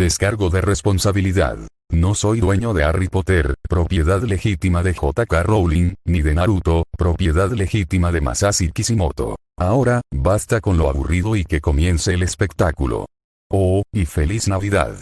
Descargo de responsabilidad. No soy dueño de Harry Potter, propiedad legítima de J.K. Rowling, ni de Naruto, propiedad legítima de Masashi Kishimoto. Ahora, basta con lo aburrido y que comience el espectáculo. Oh, y feliz Navidad.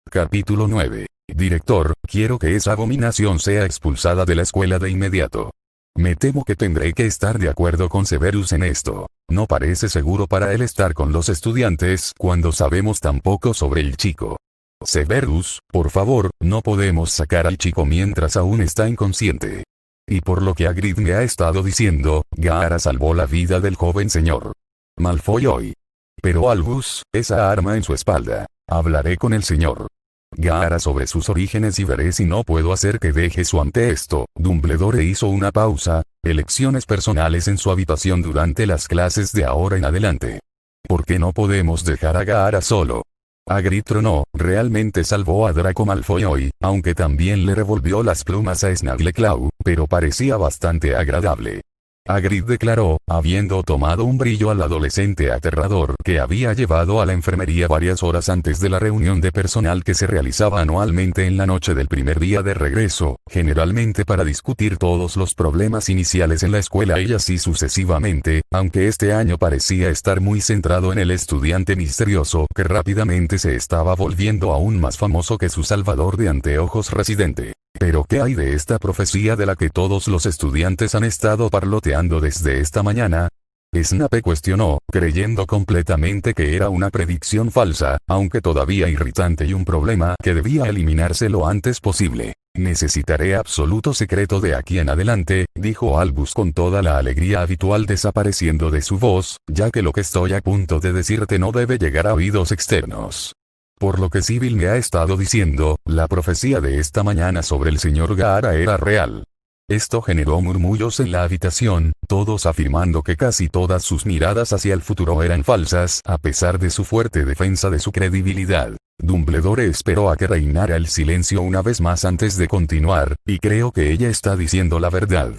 Capítulo 9. Director, quiero que esa abominación sea expulsada de la escuela de inmediato. Me temo que tendré que estar de acuerdo con Severus en esto. No parece seguro para él estar con los estudiantes cuando sabemos tan poco sobre el chico. Severus, por favor, no podemos sacar al chico mientras aún está inconsciente. Y por lo que Hagrid me ha estado diciendo, Gaara salvó la vida del joven señor Malfoy hoy. Pero Albus, esa arma en su espalda. Hablaré con el señor Gaara sobre sus orígenes y veré si no puedo hacer que deje su ante esto. Dumbledore hizo una pausa. Elecciones personales en su habitación durante las clases de ahora en adelante. ¿Por qué no podemos dejar a Gaara solo? Hagrid tronó, realmente salvó a Draco Malfoy hoy, aunque también le revolvió las plumas a Snaggleclaw, pero parecía bastante agradable. Hagrid declaró, habiendo tomado un brillo al adolescente aterrador que había llevado a la enfermería varias horas antes de la reunión de personal que se realizaba anualmente en la noche del primer día de regreso, generalmente para discutir todos los problemas iniciales en la escuela y así sucesivamente, aunque este año parecía estar muy centrado en el estudiante misterioso que rápidamente se estaba volviendo aún más famoso que su salvador de anteojos residente. ¿Pero qué hay de esta profecía de la que todos los estudiantes han estado parloteando desde esta mañana? Snape cuestionó, creyendo completamente que era una predicción falsa, aunque todavía irritante y un problema que debía eliminarse lo antes posible. Necesitaré absoluto secreto de aquí en adelante, dijo Albus con toda la alegría habitual desapareciendo de su voz, ya que lo que estoy a punto de decirte no debe llegar a oídos externos. Por lo que Sibyl me ha estado diciendo, la profecía de esta mañana sobre el señor Gaara era real. Esto generó murmullos en la habitación, todos afirmando que casi todas sus miradas hacia el futuro eran falsas, a pesar de su fuerte defensa de su credibilidad. Dumbledore esperó a que reinara el silencio una vez más antes de continuar, y creo que ella está diciendo la verdad.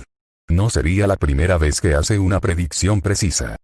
No sería la primera vez que hace una predicción precisa.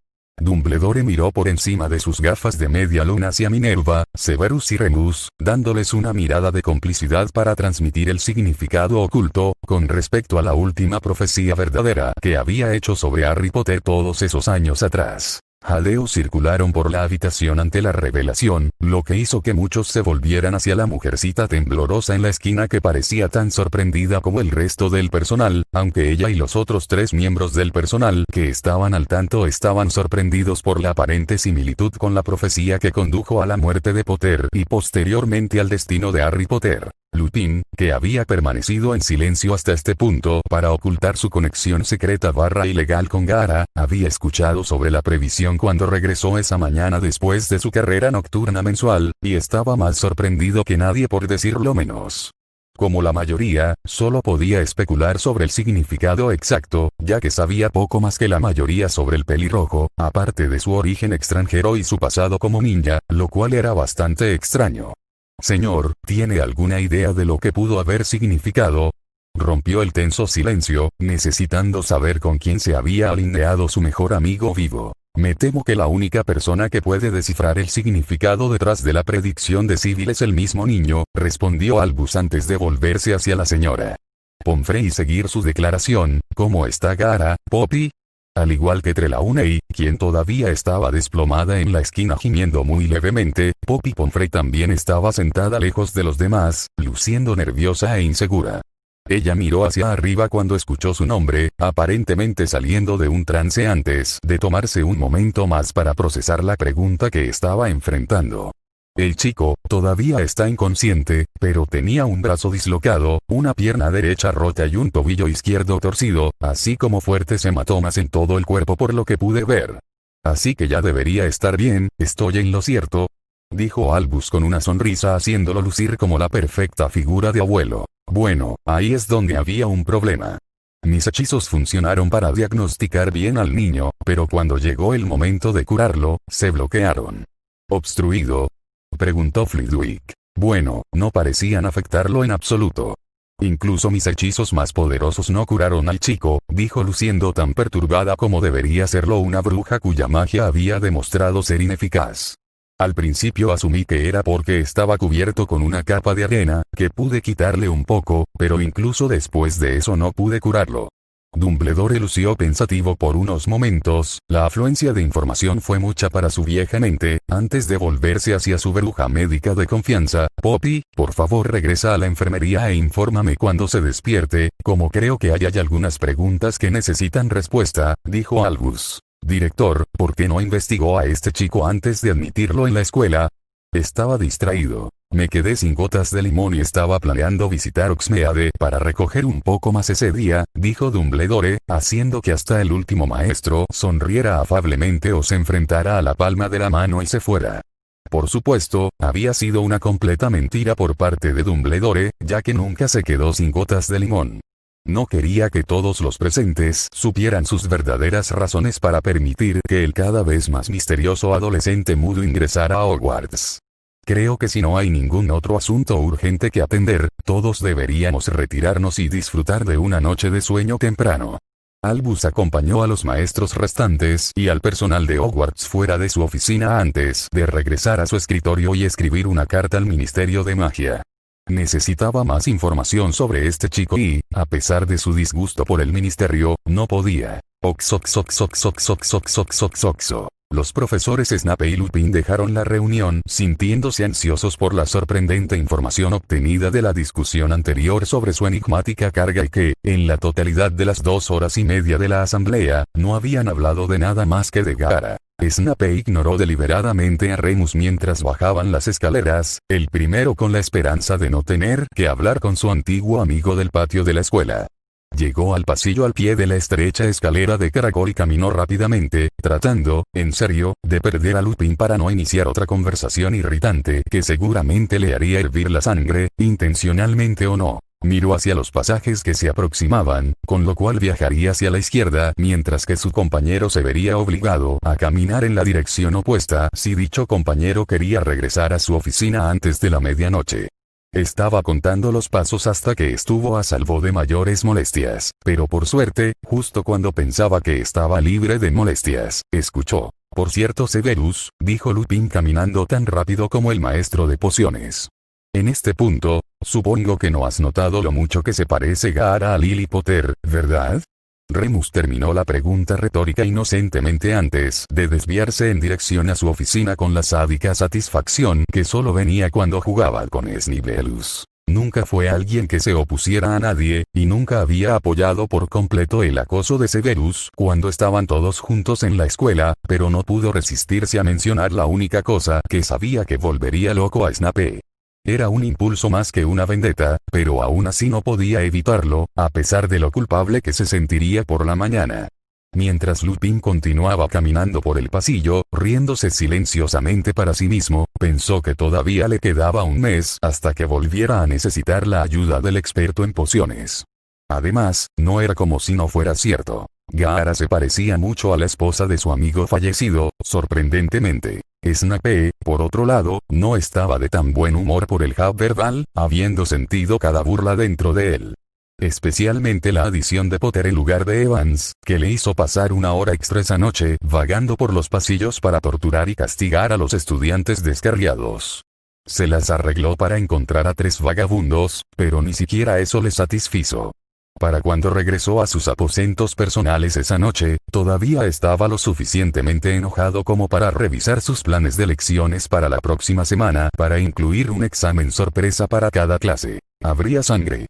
Dumbledore miró por encima de sus gafas de media luna hacia Minerva, Severus y Remus, dándoles una mirada de complicidad para transmitir el significado oculto, con respecto a la última profecía verdadera que había hecho sobre Harry Potter todos esos años atrás. Jadeos circularon por la habitación ante la revelación, lo que hizo que muchos se volvieran hacia la mujercita temblorosa en la esquina que parecía tan sorprendida como el resto del personal, aunque ella y los otros 3 miembros del personal que estaban al tanto estaban sorprendidos por la aparente similitud con la profecía que condujo a la muerte de Potter y posteriormente al destino de Harry Potter. Lupin, que había permanecido en silencio hasta este punto para ocultar su conexión secreta / ilegal con Gaara, había escuchado sobre la previsión cuando regresó esa mañana después de su carrera nocturna mensual, y estaba más sorprendido que nadie por decirlo menos. Como la mayoría, solo podía especular sobre el significado exacto, ya que sabía poco más que la mayoría sobre el pelirrojo, aparte de su origen extranjero y su pasado como ninja, lo cual era bastante extraño. Señor, ¿tiene alguna idea de lo que pudo haber significado? Rompió el tenso silencio, necesitando saber con quién se había alineado su mejor amigo vivo. Me temo que la única persona que puede descifrar el significado detrás de la predicción de Sibyl es el mismo niño, respondió Albus antes de volverse hacia la señora Pomfrey y seguir su declaración. ¿Cómo está Gaara, Poppy? Al igual que Trelawney, quien todavía estaba desplomada en la esquina gimiendo muy levemente, Poppy Pomfrey también estaba sentada lejos de los demás, luciendo nerviosa e insegura. Ella miró hacia arriba cuando escuchó su nombre, aparentemente saliendo de un trance antes de tomarse un momento más para procesar la pregunta que estaba enfrentando. El chico, todavía está inconsciente, pero tenía un brazo dislocado, una pierna derecha rota y un tobillo izquierdo torcido, así como fuertes hematomas en todo el cuerpo por lo que pude ver. Así que ya debería estar bien, ¿estoy en lo cierto?, dijo Albus con una sonrisa haciéndolo lucir como la perfecta figura de abuelo. Bueno, ahí es donde había un problema. Mis hechizos funcionaron para diagnosticar bien al niño, pero cuando llegó el momento de curarlo, se bloquearon. ¿Obstruido?, preguntó Flitwick. Bueno, no parecían afectarlo en absoluto. Incluso mis hechizos más poderosos no curaron al chico, dijo luciendo tan perturbada como debería serlo una bruja cuya magia había demostrado ser ineficaz. Al principio asumí que era porque estaba cubierto con una capa de arena, que pude quitarle un poco, pero incluso después de eso no pude curarlo. Dumbledore lució pensativo por unos momentos, la afluencia de información fue mucha para su vieja mente, antes de volverse hacia su bruja médica de confianza. Poppy, por favor regresa a la enfermería e infórmame cuando se despierte, como creo que hay algunas preguntas que necesitan respuesta, dijo Albus. Director, ¿por qué no investigó a este chico antes de admitirlo en la escuela? Estaba distraído. Me quedé sin gotas de limón y estaba planeando visitar Hogsmeade para recoger un poco más ese día, dijo Dumbledore, haciendo que hasta el último maestro sonriera afablemente o se enfrentara a la palma de la mano y se fuera. Por supuesto, había sido una completa mentira por parte de Dumbledore, ya que nunca se quedó sin gotas de limón. No quería que todos los presentes supieran sus verdaderas razones para permitir que el cada vez más misterioso adolescente mudo ingresara a Hogwarts. Creo que si no hay ningún otro asunto urgente que atender, todos deberíamos retirarnos y disfrutar de una noche de sueño temprano. Albus acompañó a los maestros restantes y al personal de Hogwarts fuera de su oficina antes de regresar a su escritorio y escribir una carta al Ministerio de Magia. Necesitaba más información sobre este chico y, a pesar de su disgusto por el ministerio, no podía. Los profesores Snape y Lupin dejaron la reunión sintiéndose ansiosos por la sorprendente información obtenida de la discusión anterior sobre su enigmática carga y que, en la totalidad de las 2 horas y media de la asamblea, no habían hablado de nada más que de Gaara. Snape ignoró deliberadamente a Remus mientras bajaban las escaleras, el primero con la esperanza de no tener que hablar con su antiguo amigo del patio de la escuela. Llegó al pasillo al pie de la estrecha escalera de caracol y caminó rápidamente, tratando, en serio, de perder a Lupin para no iniciar otra conversación irritante que seguramente le haría hervir la sangre, intencionalmente o no. Miró hacia los pasajes que se aproximaban, con lo cual viajaría hacia la izquierda, mientras que su compañero se vería obligado a caminar en la dirección opuesta si dicho compañero quería regresar a su oficina antes de la medianoche. Estaba contando los pasos hasta que estuvo a salvo de mayores molestias, pero por suerte, justo cuando pensaba que estaba libre de molestias, escuchó. Por cierto, Severus, dijo Lupin caminando tan rápido como el maestro de pociones. En este punto, supongo que no has notado lo mucho que se parece Gaara a Lily Potter, ¿verdad? Remus terminó la pregunta retórica inocentemente antes de desviarse en dirección a su oficina con la sádica satisfacción que solo venía cuando jugaba con Snivellus. Nunca fue alguien que se opusiera a nadie, y nunca había apoyado por completo el acoso de Severus cuando estaban todos juntos en la escuela, pero no pudo resistirse a mencionar la única cosa que sabía que volvería loco a Snape. Era un impulso más que una vendetta, pero aún así no podía evitarlo, a pesar de lo culpable que se sentiría por la mañana. Mientras Lupin continuaba caminando por el pasillo, riéndose silenciosamente para sí mismo, pensó que todavía le quedaba un mes hasta que volviera a necesitar la ayuda del experto en pociones. Además, no era como si no fuera cierto. Gaara se parecía mucho a la esposa de su amigo fallecido, sorprendentemente. Snape, por otro lado, no estaba de tan buen humor por el jab verbal, habiendo sentido cada burla dentro de él. Especialmente la adición de Potter en lugar de Evans, que le hizo pasar 1 hora extra esa noche vagando por los pasillos para torturar y castigar a los estudiantes descarriados. Se las arregló para encontrar a 3 vagabundos, pero ni siquiera eso le satisfizo. Para cuando regresó a sus aposentos personales esa noche, todavía estaba lo suficientemente enojado como para revisar sus planes de lecciones para la próxima semana, para incluir un examen sorpresa para cada clase. Habría sangre.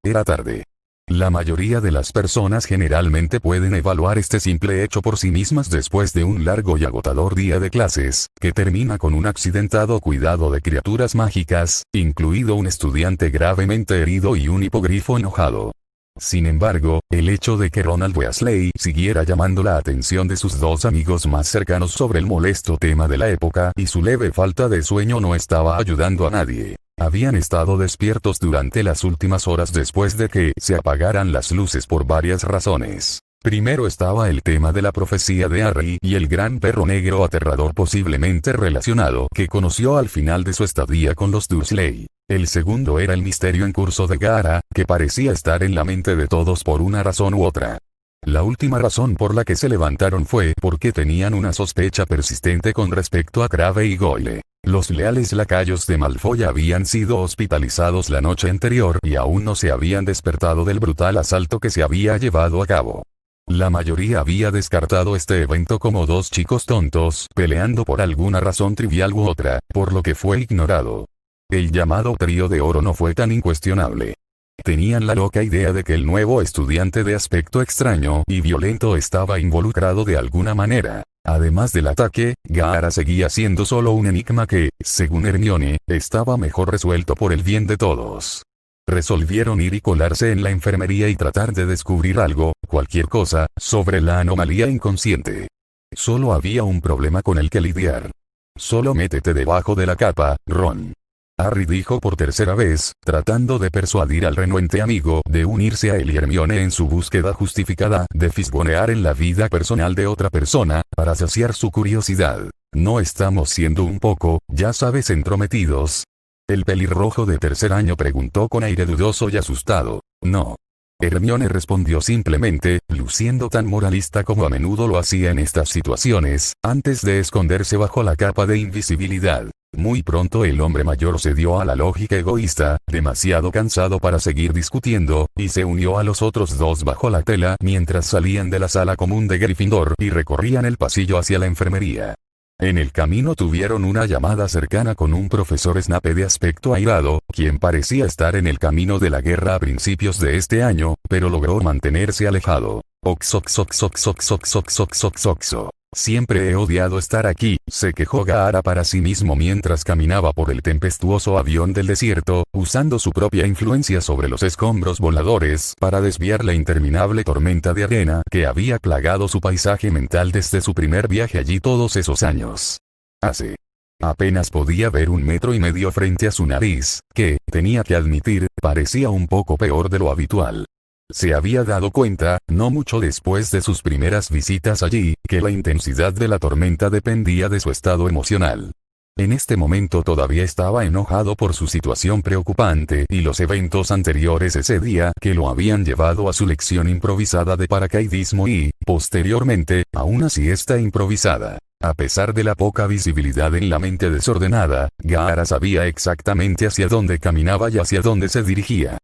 Era tarde. La mayoría de las personas generalmente pueden evaluar este simple hecho por sí mismas después de un largo y agotador día de clases, que termina con un accidentado cuidado de criaturas mágicas, incluido un estudiante gravemente herido y un hipogrifo enojado. Sin embargo, el hecho de que Ronald Weasley siguiera llamando la atención de sus 2 amigos más cercanos sobre el molesto tema de la época y su leve falta de sueño no estaba ayudando a nadie. Habían estado despiertos durante las últimas horas después de que se apagaran las luces por varias razones. Primero estaba el tema de la profecía de Harry y el gran perro negro aterrador posiblemente relacionado que conoció al final de su estadía con los Dursley. El segundo era el misterio en curso de Gaara, que parecía estar en la mente de todos por una razón u otra. La última razón por la que se levantaron fue porque tenían una sospecha persistente con respecto a Crabbe y Goyle. Los leales lacayos de Malfoy habían sido hospitalizados la noche anterior y aún no se habían despertado del brutal asalto que se había llevado a cabo. La mayoría había descartado este evento como dos chicos tontos peleando por alguna razón trivial u otra, por lo que fue ignorado. El llamado trío de oro no fue tan incuestionable. Tenían la loca idea de que el nuevo estudiante de aspecto extraño y violento estaba involucrado de alguna manera. Además del ataque, Gaara seguía siendo solo un enigma que, según Hermione, estaba mejor resuelto por el bien de todos. Resolvieron ir y colarse en la enfermería y tratar de descubrir algo, cualquier cosa, sobre la anomalía inconsciente. Solo había un problema con el que lidiar. Solo métete debajo de la capa, Ron. Harry dijo por tercera vez, tratando de persuadir al renuente amigo de unirse a él y Hermione en su búsqueda justificada de fisgonear en la vida personal de otra persona, para saciar su curiosidad. ¿No estamos siendo un poco, ya sabes, entrometidos? El pelirrojo de tercer año preguntó con aire dudoso y asustado. No. Hermione respondió simplemente, luciendo tan moralista como a menudo lo hacía en estas situaciones, antes de esconderse bajo la capa de invisibilidad. Muy pronto el hombre mayor cedió a la lógica egoísta, demasiado cansado para seguir discutiendo, y se unió a los otros dos bajo la tela mientras salían de la sala común de Gryffindor y recorrían el pasillo hacia la enfermería. En el camino tuvieron una llamada cercana con un profesor Snape de aspecto airado, quien parecía estar en el camino de la guerra a principios de este año, pero logró mantenerse alejado. Oxo. Siempre he odiado estar aquí, se quejó Gaara para sí mismo mientras caminaba por el tempestuoso avión del desierto, usando su propia influencia sobre los escombros voladores para desviar la interminable tormenta de arena que había plagado su paisaje mental desde su primer viaje allí todos esos años. Apenas podía ver 1,5 metros frente a su nariz, que, tenía que admitir, parecía un poco peor de lo habitual. Se había dado cuenta, no mucho después de sus primeras visitas allí, que la intensidad de la tormenta dependía de su estado emocional. En este momento todavía estaba enojado por su situación preocupante y los eventos anteriores ese día que lo habían llevado a su lección improvisada de paracaidismo y, posteriormente, a una siesta improvisada. A pesar de la poca visibilidad en la mente desordenada, Gaara sabía exactamente hacia dónde caminaba y hacia dónde se dirigía.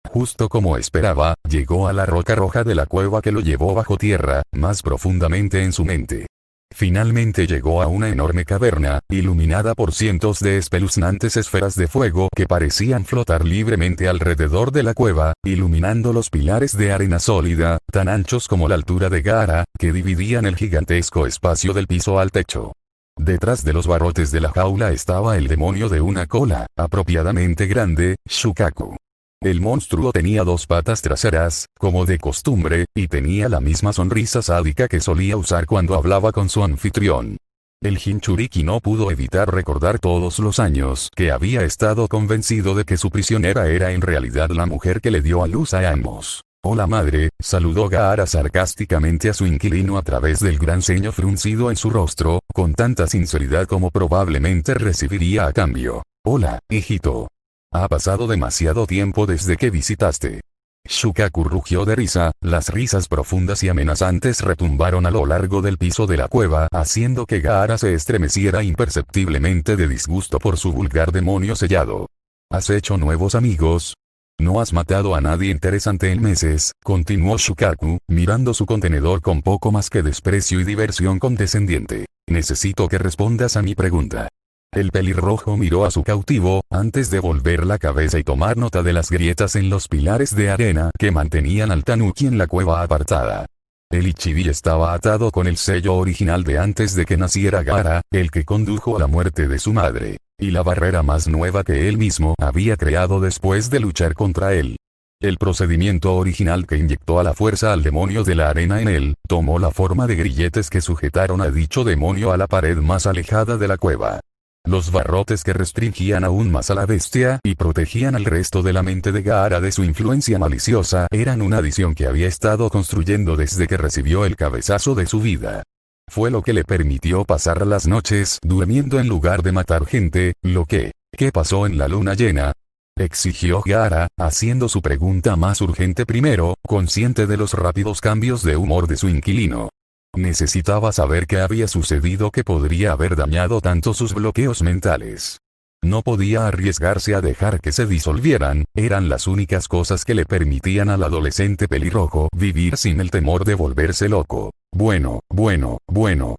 Justo como esperaba, llegó a la roca roja de la cueva que lo llevó bajo tierra, más profundamente en su mente. Finalmente llegó a una enorme caverna, iluminada por cientos de espeluznantes esferas de fuego que parecían flotar libremente alrededor de la cueva, iluminando los pilares de arena sólida, tan anchos como la altura de Gaara, que dividían el gigantesco espacio del piso al techo. Detrás de los barrotes de la jaula estaba el demonio de una cola, apropiadamente grande, Shukaku. El monstruo tenía 2 patas traseras, como de costumbre, y tenía la misma sonrisa sádica que solía usar cuando hablaba con su anfitrión. El Jinchuriki no pudo evitar recordar todos los años que había estado convencido de que su prisionera era en realidad la mujer que le dio a luz a ambos. «Hola madre», saludó Gaara sarcásticamente a su inquilino a través del gran ceño fruncido en su rostro, con tanta sinceridad como probablemente recibiría a cambio. «Hola, hijito. Ha pasado demasiado tiempo desde que visitaste». Shukaku rugió de risa, las risas profundas y amenazantes retumbaron a lo largo del piso de la cueva, haciendo que Gaara se estremeciera imperceptiblemente de disgusto por su vulgar demonio sellado. ¿Has hecho nuevos amigos? No has matado a nadie interesante en meses, continuó Shukaku, mirando su contenedor con poco más que desprecio y diversión condescendiente. Necesito que respondas a mi pregunta. El pelirrojo miró a su cautivo, antes de volver la cabeza y tomar nota de las grietas en los pilares de arena que mantenían al Tanuki en la cueva apartada. El Ichibi estaba atado con el sello original de antes de que naciera Gaara, el que condujo a la muerte de su madre, y la barrera más nueva que él mismo había creado después de luchar contra él. El procedimiento original que inyectó a la fuerza al demonio de la arena en él, tomó la forma de grilletes que sujetaron a dicho demonio a la pared más alejada de la cueva. Los barrotes que restringían aún más a la bestia y protegían al resto de la mente de Gaara de su influencia maliciosa eran una adición que había estado construyendo desde que recibió el cabezazo de su vida. Fue lo que le permitió pasar las noches durmiendo en lugar de matar gente, ¿Qué pasó en la luna llena? exigió Gaara, haciendo su pregunta más urgente primero, consciente de los rápidos cambios de humor de su inquilino. Necesitaba saber qué había sucedido que podría haber dañado tanto sus bloqueos mentales. No podía arriesgarse a dejar que se disolvieran, eran las únicas cosas que le permitían al adolescente pelirrojo vivir sin el temor de volverse loco. Bueno,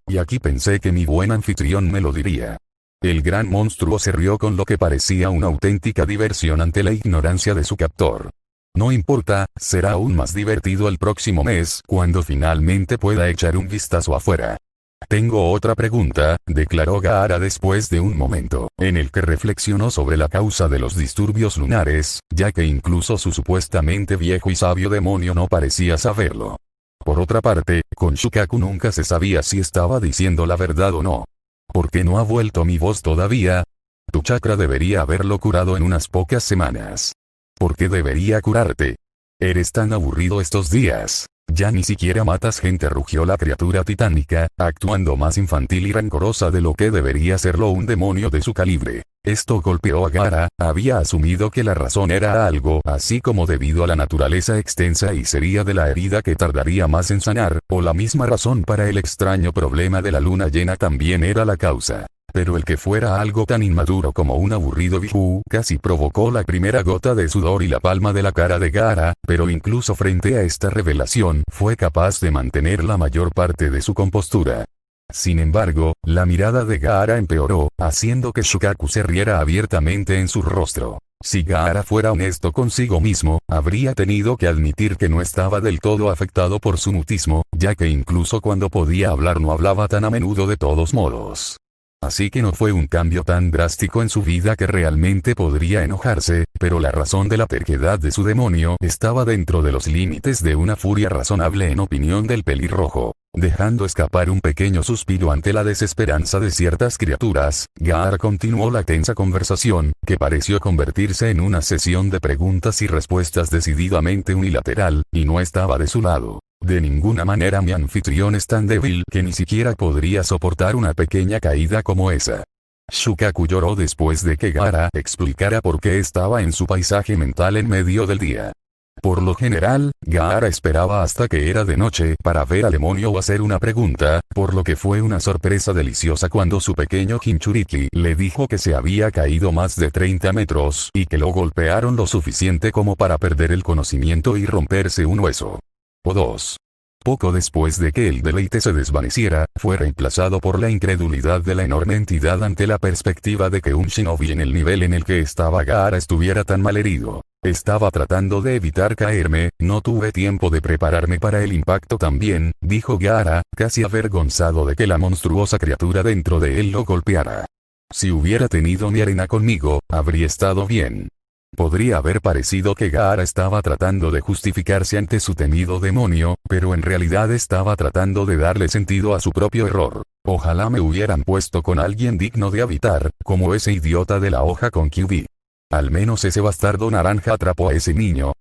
y aquí pensé que mi buen anfitrión me lo diría. El gran monstruo se rió con lo que parecía una auténtica diversión ante la ignorancia de su captor. No importa, será aún más divertido el próximo mes cuando finalmente pueda echar un vistazo afuera. Tengo otra pregunta, declaró Gaara después de un momento, en el que reflexionó sobre la causa de los disturbios lunares, ya que incluso su supuestamente viejo y sabio demonio no parecía saberlo. Por otra parte, con Shukaku nunca se sabía si estaba diciendo la verdad o no. ¿Por qué no ha vuelto mi voz todavía? Tu chakra debería haberlo curado en unas pocas semanas. ¿Por qué debería curarte? Eres tan aburrido estos días. Ya ni siquiera matas gente, rugió la criatura titánica, actuando más infantil y rencorosa de lo que debería serlo un demonio de su calibre. Esto golpeó a Gaara, había asumido que la razón era algo así como debido a la naturaleza extensa y seria de la herida que tardaría más en sanar, o la misma razón para el extraño problema de la luna llena también era la causa. Pero el que fuera algo tan inmaduro como un aburrido bijú casi provocó la primera gota de sudor y la palma de la cara de Gaara, pero incluso frente a esta revelación fue capaz de mantener la mayor parte de su compostura. Sin embargo, la mirada de Gaara empeoró, haciendo que Shukaku se riera abiertamente en su rostro. Si Gaara fuera honesto consigo mismo, habría tenido que admitir que no estaba del todo afectado por su mutismo, ya que incluso cuando podía hablar no hablaba tan a menudo de todos modos. Así que no fue un cambio tan drástico en su vida que realmente podría enojarse, pero la razón de la terquedad de su demonio estaba dentro de los límites de una furia razonable en opinión del pelirrojo. Dejando escapar un pequeño suspiro ante la desesperanza de ciertas criaturas, Gaara continuó la tensa conversación, que pareció convertirse en una sesión de preguntas y respuestas decididamente unilateral, y no estaba de su lado. De ninguna manera mi anfitrión es tan débil que ni siquiera podría soportar una pequeña caída como esa. Shukaku lloró después de que Gaara explicara por qué estaba en su paisaje mental en medio del día. Por lo general, Gaara esperaba hasta que era de noche para ver al demonio o hacer una pregunta, por lo que fue una sorpresa deliciosa cuando su pequeño Jinchuriki le dijo que se había caído más de 30 metros y que lo golpearon lo suficiente como para perder el conocimiento y romperse un hueso. O dos. Poco después de que el deleite se desvaneciera, fue reemplazado por la incredulidad de la enorme entidad ante la perspectiva de que un shinobi en el nivel en el que estaba Gaara estuviera tan malherido. Estaba tratando de evitar caerme, no tuve tiempo de prepararme para el impacto también, dijo Gaara, casi avergonzado de que la monstruosa criatura dentro de él lo golpeara. Si hubiera tenido mi arena conmigo, habría estado bien. Podría haber parecido que Gaara estaba tratando de justificarse ante su temido demonio, pero en realidad estaba tratando de darle sentido a su propio error. Ojalá me hubieran puesto con alguien digno de habitar, como ese idiota de la hoja con QB. Al menos ese bastardo naranja atrapó a ese niño.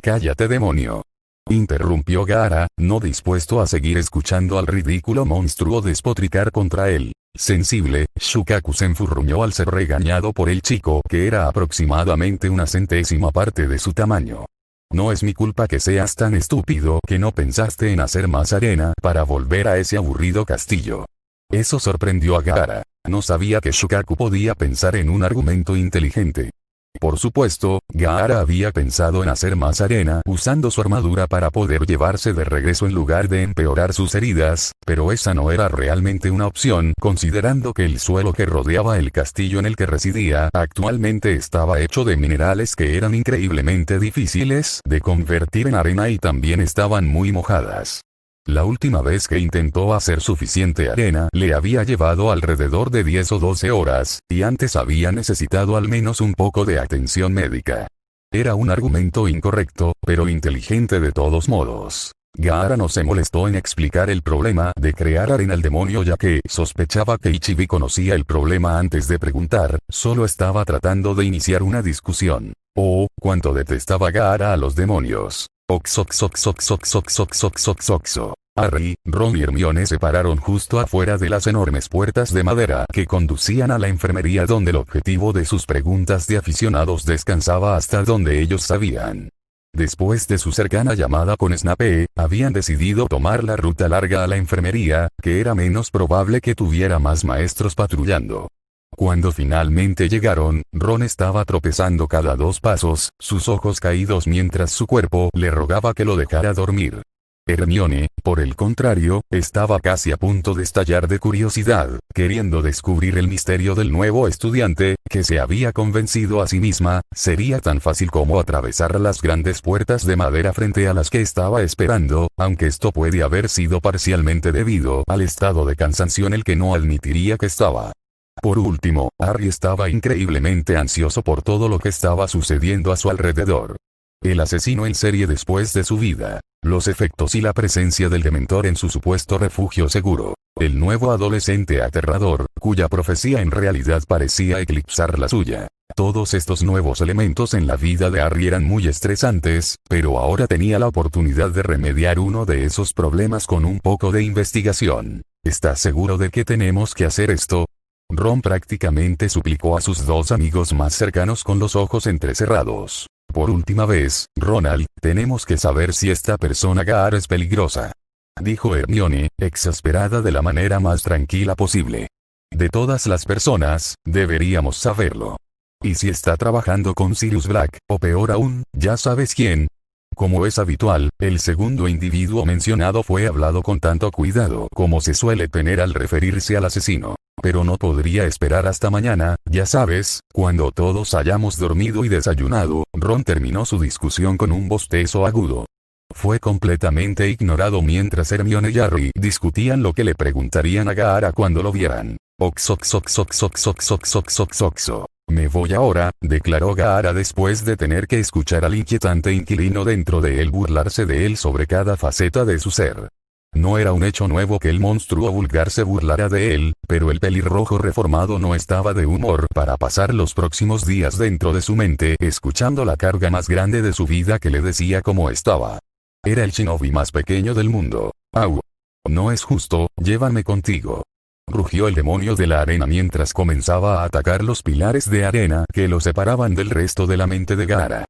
Cállate, demonio. Interrumpió Gaara, no dispuesto a seguir escuchando al ridículo monstruo despotricar contra él. Sensible, Shukaku se enfurruñó al ser regañado por el chico que era aproximadamente una centésima parte de su tamaño. No es mi culpa que seas tan estúpido que no pensaste en hacer más arena para volver a ese aburrido castillo. Eso sorprendió a Gaara. No sabía que Shukaku podía pensar en un argumento inteligente. Por supuesto, Gaara había pensado en hacer más arena usando su armadura para poder llevarse de regreso en lugar de empeorar sus heridas, pero esa no era realmente una opción considerando que el suelo que rodeaba el castillo en el que residía actualmente estaba hecho de minerales que eran increíblemente difíciles de convertir en arena y también estaban muy mojadas. La última vez que intentó hacer suficiente arena le había llevado alrededor de 10 o 12 horas, y antes había necesitado al menos un poco de atención médica. Era un argumento incorrecto, pero inteligente de todos modos. Gaara no se molestó en explicar el problema de crear arena al demonio ya que sospechaba que Ichibi conocía el problema antes de preguntar, solo estaba tratando de iniciar una discusión. Oh, cuánto detestaba Gaara a los demonios. Oxoxoxoxoxoxoxoxoxo. Harry, Ron y Hermione se pararon justo afuera de las enormes puertas de madera que conducían a la enfermería, donde el objetivo de sus preguntas de aficionados descansaba hasta donde ellos sabían. Después de su cercana llamada con Snape, habían decidido tomar la ruta larga a la enfermería, que era menos probable que tuviera más maestros patrullando. Cuando finalmente llegaron, Ron estaba tropezando cada 2 pasos, sus ojos caídos mientras su cuerpo le rogaba que lo dejara dormir. Hermione, por el contrario, estaba casi a punto de estallar de curiosidad, queriendo descubrir el misterio del nuevo estudiante, que se había convencido a sí misma, sería tan fácil como atravesar las grandes puertas de madera frente a las que estaba esperando, aunque esto puede haber sido parcialmente debido al estado de cansancio en el que no admitiría que estaba. Por último, Harry estaba increíblemente ansioso por todo lo que estaba sucediendo a su alrededor. El asesino en serie después de su vida, los efectos y la presencia del Dementor en su supuesto refugio seguro, el nuevo adolescente aterrador, cuya profecía en realidad parecía eclipsar la suya. Todos estos nuevos elementos en la vida de Harry eran muy estresantes, pero ahora tenía la oportunidad de remediar uno de esos problemas con un poco de investigación. ¿Estás seguro de que tenemos que hacer esto? Ron prácticamente suplicó a sus 2 amigos más cercanos con los ojos entrecerrados. Por última vez, Ronald, tenemos que saber si esta persona Gaara es peligrosa. Dijo Hermione, exasperada de la manera más tranquila posible. De todas las personas, deberíamos saberlo. ¿Y si está trabajando con Sirius Black, o peor aún, ya sabes quién? Como es habitual, el segundo individuo mencionado fue hablado con tanto cuidado como se suele tener al referirse al asesino. Pero no podría esperar hasta mañana, ya sabes, cuando todos hayamos dormido y desayunado. Ron terminó su discusión con un bostezo agudo. Fue completamente ignorado mientras Hermione y Harry discutían lo que le preguntarían a Gaara cuando lo vieran. Oxo. Me voy ahora, declaró Gaara después de tener que escuchar al inquietante inquilino dentro de él burlarse de él sobre cada faceta de su ser. No era un hecho nuevo que el monstruo vulgar se burlara de él, pero el pelirrojo reformado no estaba de humor para pasar los próximos días dentro de su mente escuchando la carga más grande de su vida que le decía cómo estaba. Era el shinobi más pequeño del mundo. ¡Au! No es justo, llévame contigo. Rugió el demonio de la arena mientras comenzaba a atacar los pilares de arena que lo separaban del resto de la mente de Gaara.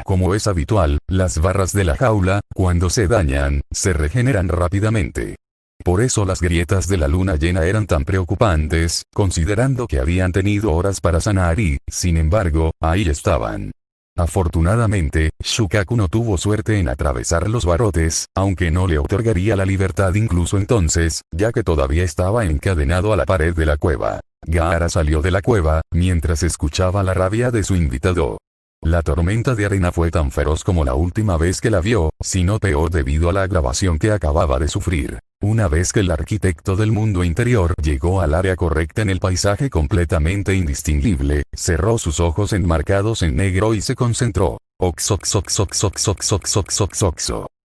Como es habitual, las barras de la jaula, cuando se dañan, se regeneran rápidamente. Por eso las grietas de la luna llena eran tan preocupantes, considerando que habían tenido horas para sanar y, sin embargo, ahí estaban. Afortunadamente, Shukaku no tuvo suerte en atravesar los barrotes, aunque no le otorgaría la libertad incluso entonces, ya que todavía estaba encadenado a la pared de la cueva. Gaara salió de la cueva, mientras escuchaba la rabia de su invitado. La tormenta de arena fue tan feroz como la última vez que la vio, sino peor debido a la agravación que acababa de sufrir. Una vez que el arquitecto del mundo interior llegó al área correcta en el paisaje completamente indistinguible, cerró sus ojos enmarcados en negro y se concentró.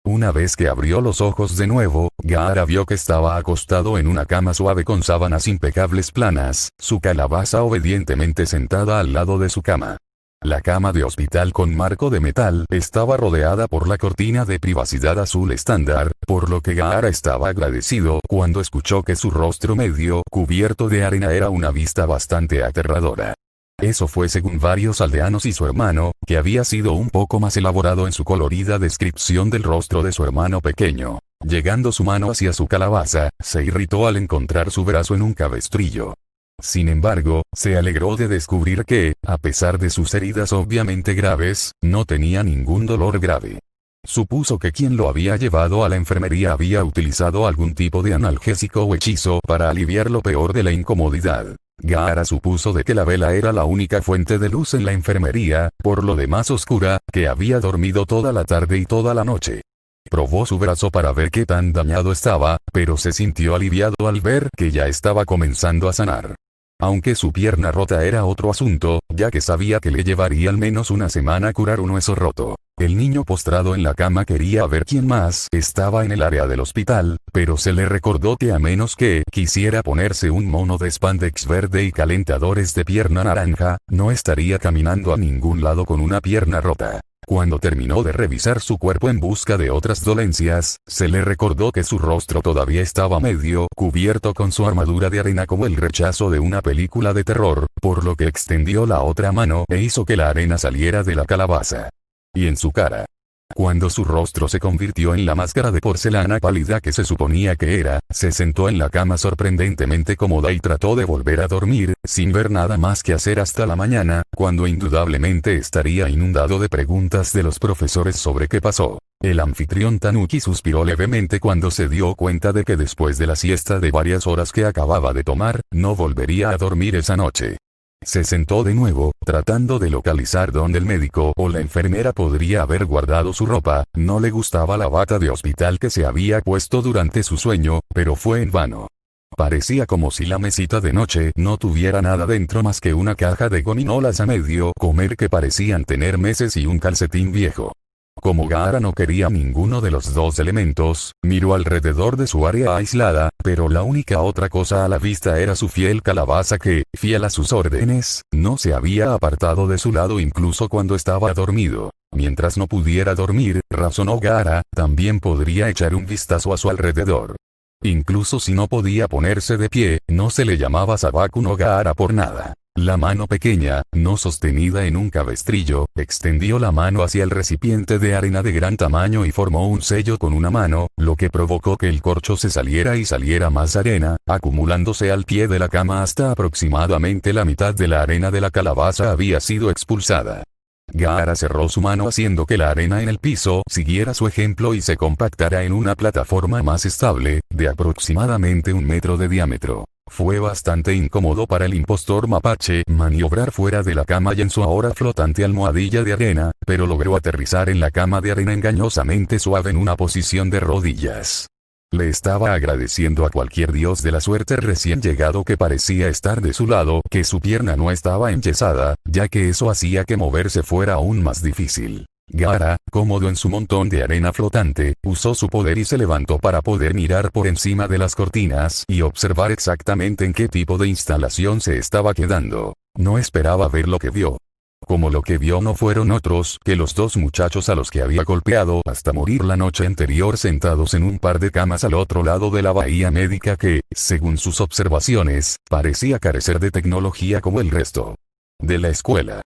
Una vez que abrió los ojos de nuevo, Gaara vio que estaba acostado en una cama suave con sábanas impecables planas, su calabaza obedientemente sentada al lado de su cama. La cama de hospital con marco de metal estaba rodeada por la cortina de privacidad azul estándar, por lo que Gaara estaba agradecido cuando escuchó que su rostro medio cubierto de arena era una vista bastante aterradora. Eso fue según varios aldeanos y su hermano, que había sido un poco más elaborado en su colorida descripción del rostro de su hermano pequeño. Llegando su mano hacia su calabaza, se irritó al encontrar su brazo en un cabestrillo. Sin embargo, se alegró de descubrir que, a pesar de sus heridas obviamente graves, no tenía ningún dolor grave. Supuso que quien lo había llevado a la enfermería había utilizado algún tipo de analgésico o hechizo para aliviar lo peor de la incomodidad. Gaara supuso de que la vela era la única fuente de luz en la enfermería, por lo demás oscura, que había dormido toda la tarde y toda la noche. Probó su brazo para ver qué tan dañado estaba, pero se sintió aliviado al ver que ya estaba comenzando a sanar. Aunque su pierna rota era otro asunto, ya que sabía que le llevaría al menos una semana curar un hueso roto. El niño postrado en la cama quería ver quién más estaba en el área del hospital, pero se le recordó que a menos que quisiera ponerse un mono de spandex verde y calentadores de pierna naranja, no estaría caminando a ningún lado con una pierna rota. Cuando terminó de revisar su cuerpo en busca de otras dolencias, se le recordó que su rostro todavía estaba medio cubierto con su armadura de arena como el rechazo de una película de terror, por lo que extendió la otra mano e hizo que la arena saliera de la calabaza. Y en su cara. Cuando su rostro se convirtió en la máscara de porcelana pálida que se suponía que era, se sentó en la cama sorprendentemente cómoda y trató de volver a dormir, sin ver nada más que hacer hasta la mañana, cuando indudablemente estaría inundado de preguntas de los profesores sobre qué pasó. El anfitrión Tanuki suspiró levemente cuando se dio cuenta de que después de la siesta de varias horas que acababa de tomar, no volvería a dormir esa noche. Se sentó de nuevo, tratando de localizar dónde el médico o la enfermera podría haber guardado su ropa. No le gustaba la bata de hospital que se había puesto durante su sueño, pero fue en vano. Parecía como si la mesita de noche no tuviera nada dentro más que una caja de gominolas a medio comer que parecían tener meses y un calcetín viejo. Como Gaara no quería ninguno de los dos elementos, miró alrededor de su área aislada, pero la única otra cosa a la vista era su fiel calabaza que, fiel a sus órdenes, no se había apartado de su lado incluso cuando estaba dormido. Mientras no pudiera dormir, razonó Gaara, también podría echar un vistazo a su alrededor. Incluso si no podía ponerse de pie, no se le llamaba Sabaku no Gaara por nada. La mano pequeña, no sostenida en un cabestrillo, extendió la mano hacia el recipiente de arena de gran tamaño y formó un sello con una mano, lo que provocó que el corcho se saliera y saliera más arena, acumulándose al pie de la cama hasta aproximadamente la mitad de la arena de la calabaza había sido expulsada. Gaara cerró su mano haciendo que la arena en el piso siguiera su ejemplo y se compactara en una plataforma más estable, de aproximadamente 1 metro de diámetro. Fue bastante incómodo para el impostor mapache maniobrar fuera de la cama y en su ahora flotante almohadilla de arena, pero logró aterrizar en la cama de arena engañosamente suave en una posición de rodillas. Le estaba agradeciendo a cualquier dios de la suerte recién llegado que parecía estar de su lado, que su pierna no estaba enyesada, ya que eso hacía que moverse fuera aún más difícil. Gaara, cómodo en su montón de arena flotante, usó su poder y se levantó para poder mirar por encima de las cortinas y observar exactamente en qué tipo de instalación se estaba quedando. No esperaba ver lo que vio. Como lo que vio no fueron otros que los dos muchachos a los que había golpeado hasta morir la noche anterior sentados en un par de camas al otro lado de la bahía médica que, según sus observaciones, parecía carecer de tecnología como el resto de la escuela.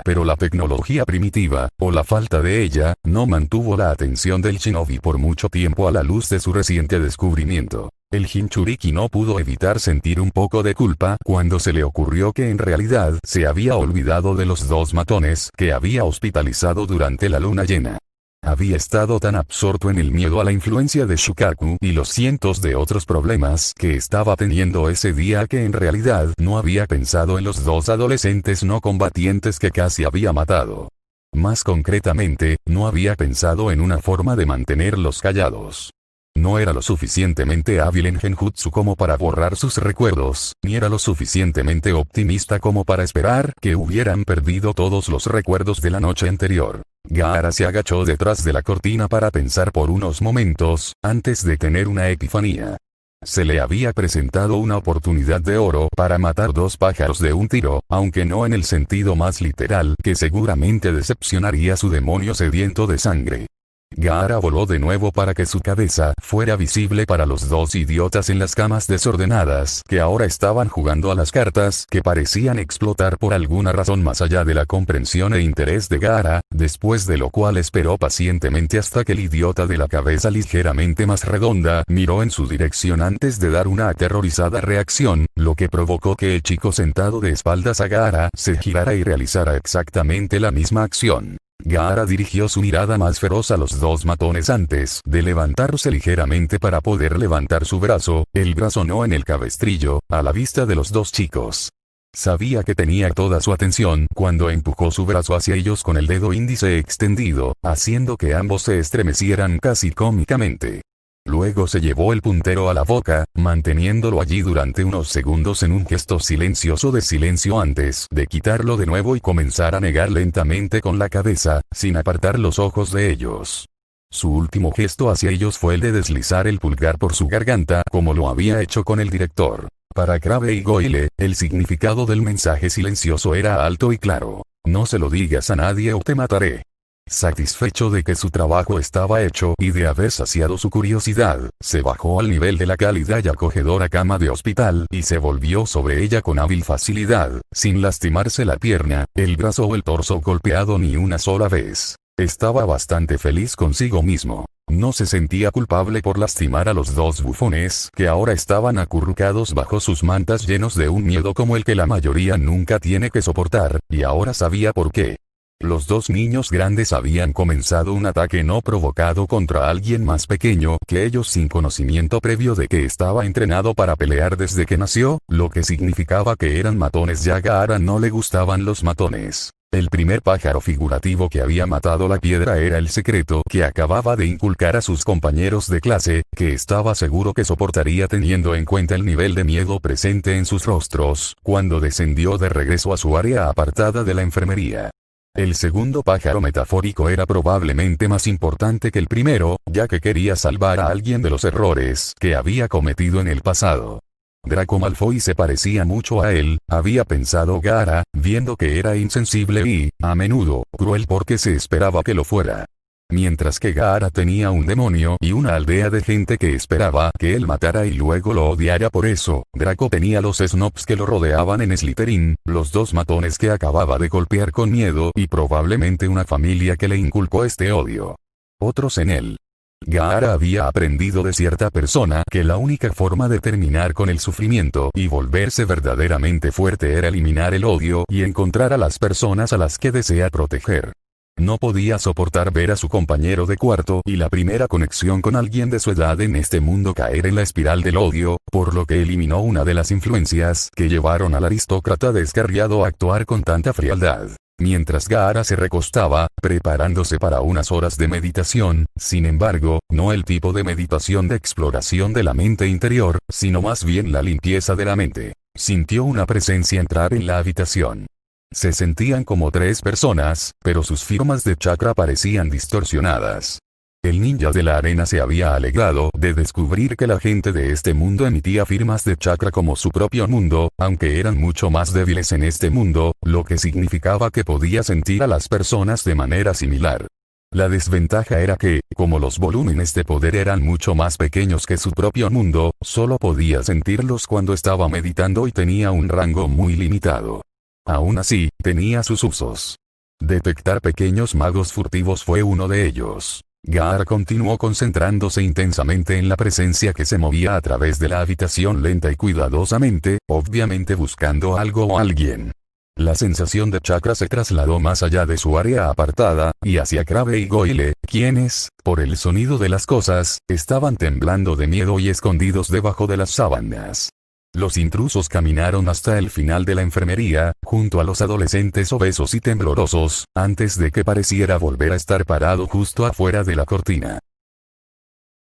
Pero la tecnología primitiva, o la falta de ella, no mantuvo la atención del shinobi por mucho tiempo a la luz de su reciente descubrimiento. El Jinchuriki no pudo evitar sentir un poco de culpa cuando se le ocurrió que en realidad se había olvidado de los dos matones que había hospitalizado durante la luna llena. Había estado tan absorto en el miedo a la influencia de Shukaku y los cientos de otros problemas que estaba teniendo ese día que en realidad no había pensado en los dos adolescentes no combatientes que casi había matado. Más concretamente, no había pensado en una forma de mantenerlos callados. No era lo suficientemente hábil en genjutsu como para borrar sus recuerdos, ni era lo suficientemente optimista como para esperar que hubieran perdido todos los recuerdos de la noche anterior. Gaara se agachó detrás de la cortina para pensar por unos momentos, antes de tener una epifanía. Se le había presentado una oportunidad de oro para matar dos pájaros de un tiro, aunque no en el sentido más literal que seguramente decepcionaría a su demonio sediento de sangre. Gaara voló de nuevo para que su cabeza fuera visible para los dos idiotas en las camas desordenadas que ahora estaban jugando a las cartas que parecían explotar por alguna razón más allá de la comprensión e interés de Gaara, después de lo cual esperó pacientemente hasta que el idiota de la cabeza ligeramente más redonda miró en su dirección antes de dar una aterrorizada reacción, lo que provocó que el chico sentado de espaldas a Gaara se girara y realizara exactamente la misma acción. Gaara dirigió su mirada más feroz a los dos matones antes de levantarse ligeramente para poder levantar su brazo, el brazo no en el cabestrillo, a la vista de los dos chicos. Sabía que tenía toda su atención cuando empujó su brazo hacia ellos con el dedo índice extendido, haciendo que ambos se estremecieran casi cómicamente. Luego se llevó el puntero a la boca, manteniéndolo allí durante unos segundos en un gesto silencioso de silencio antes de quitarlo de nuevo y comenzar a negar lentamente con la cabeza, sin apartar los ojos de ellos. Su último gesto hacia ellos fue el de deslizar el pulgar por su garganta como lo había hecho con el director. Para Crabe y Goyle, el significado del mensaje silencioso era alto y claro. No se lo digas a nadie o te mataré. Satisfecho de que su trabajo estaba hecho y de haber saciado su curiosidad, se bajó al nivel de la cálida y acogedora cama de hospital y se volvió sobre ella con hábil facilidad, sin lastimarse la pierna, el brazo o el torso golpeado ni una sola vez. Estaba bastante feliz consigo mismo. No se sentía culpable por lastimar a los dos bufones que ahora estaban acurrucados bajo sus mantas llenos de un miedo como el que la mayoría nunca tiene que soportar, y ahora sabía por qué. Los dos niños grandes habían comenzado un ataque no provocado contra alguien más pequeño que ellos sin conocimiento previo de que estaba entrenado para pelear desde que nació, lo que significaba que eran matones y a Gaara no le gustaban los matones. El primer pájaro figurativo que había matado la piedra era el secreto que acababa de inculcar a sus compañeros de clase, que estaba seguro que soportaría teniendo en cuenta el nivel de miedo presente en sus rostros, cuando descendió de regreso a su área apartada de la enfermería. El segundo pájaro metafórico era probablemente más importante que el primero, ya que quería salvar a alguien de los errores que había cometido en el pasado. Draco Malfoy se parecía mucho a él, había pensado Gaara, viendo que era insensible y, a menudo, cruel porque se esperaba que lo fuera. Mientras que Gaara tenía un demonio y una aldea de gente que esperaba que él matara y luego lo odiara por eso, Draco tenía los snobs que lo rodeaban en Slytherin, los dos matones que acababa de golpear con miedo y probablemente una familia que le inculcó este odio. Otros en él. Gaara había aprendido de cierta persona que la única forma de terminar con el sufrimiento y volverse verdaderamente fuerte era eliminar el odio y encontrar a las personas a las que desea proteger. No podía soportar ver a su compañero de cuarto y la primera conexión con alguien de su edad en este mundo caer en la espiral del odio, por lo que eliminó una de las influencias que llevaron al aristócrata descarriado a actuar con tanta frialdad. Mientras Gaara se recostaba, preparándose para unas horas de meditación, sin embargo, no el tipo de meditación de exploración de la mente interior, sino más bien la limpieza de la mente. Sintió una presencia entrar en la habitación. Se sentían como tres personas, pero sus firmas de chakra parecían distorsionadas. El ninja de la arena se había alegrado de descubrir que la gente de este mundo emitía firmas de chakra como su propio mundo, aunque eran mucho más débiles en este mundo, lo que significaba que podía sentir a las personas de manera similar. La desventaja era que, como los volúmenes de poder eran mucho más pequeños que su propio mundo, solo podía sentirlos cuando estaba meditando y tenía un rango muy limitado. Aún así, tenía sus usos. Detectar pequeños magos furtivos fue uno de ellos. Gaara continuó concentrándose intensamente en la presencia que se movía a través de la habitación lenta y cuidadosamente, obviamente buscando algo o alguien. La sensación de chakra se trasladó más allá de su área apartada, y hacia Crabbe y Goyle, quienes, por el sonido de las cosas, estaban temblando de miedo y escondidos debajo de las sábanas. Los intrusos caminaron hasta el final de la enfermería, junto a los adolescentes obesos y temblorosos, antes de que pareciera volver a estar parado justo afuera de la cortina.